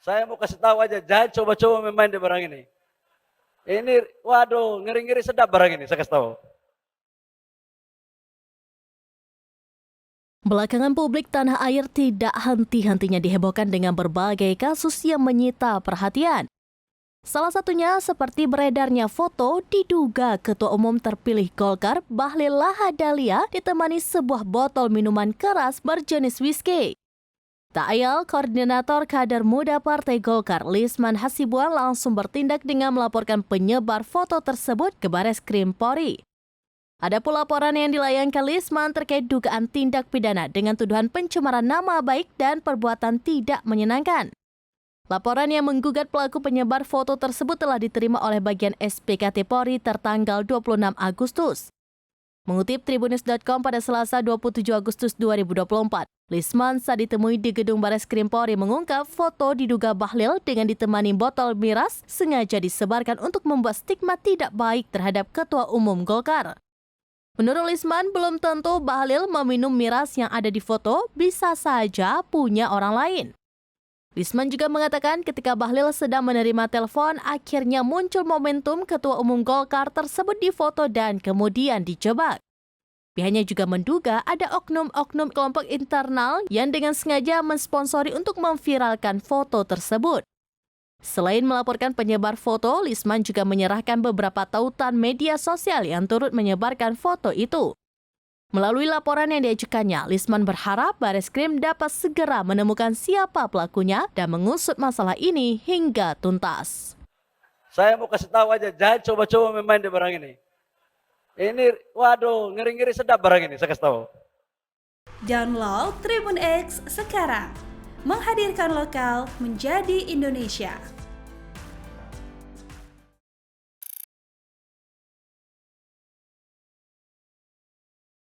Saya mau kasih tahu aja, jangan coba-coba main di barang ini. Ini, waduh, ngeri-ngeri sedap barang ini, saya kasih tahu. Belakangan publik tanah air tidak henti-hentinya dihebohkan dengan berbagai kasus yang menyita perhatian. Salah satunya seperti beredarnya foto diduga Ketua Umum terpilih Golkar Bahlil Lahadalia ditemani sebuah botol minuman keras berjenis whisky. Tak ayal, Koordinator Kader Muda Partai Golkar Lisman Hasibuan langsung bertindak dengan melaporkan penyebar foto tersebut ke Bareskrim Polri. Ada pula laporan yang dilayangkan Lisman terkait dugaan tindak pidana dengan tuduhan pencemaran nama baik dan perbuatan tidak menyenangkan. Laporan yang menggugat pelaku penyebar foto tersebut telah diterima oleh bagian SPKT Polri tertanggal 26 Agustus. Mengutip Tribunnews.com pada Selasa 27 Agustus 2024, Lisman saat ditemui di gedung Bareskrim Polri mengungkap foto diduga Bahlil dengan ditemani botol miras sengaja disebarkan untuk membuat stigma tidak baik terhadap Ketua Umum Golkar. Menurut Lisman, belum tentu Bahlil meminum miras yang ada di foto, bisa saja punya orang lain. Lisman juga mengatakan ketika Bahlil sedang menerima telepon, akhirnya muncul momentum Ketua Umum Golkar tersebut difoto dan kemudian dijebak. Pihaknya juga menduga ada oknum-oknum kelompok internal yang dengan sengaja mensponsori untuk memviralkan foto tersebut. Selain melaporkan penyebar foto, Lisman juga menyerahkan beberapa tautan media sosial yang turut menyebarkan foto itu. Melalui laporan yang diajukannya, Lisman berharap Bareskrim dapat segera menemukan siapa pelakunya dan mengusut masalah ini hingga tuntas. Saya mau kasih tahu aja, jangan coba-coba main di barang ini. Ini, waduh, ngeri-ngeri sedap barang ini, saya kasih tahu. Download Tribun X sekarang. Menghadirkan lokal menjadi Indonesia.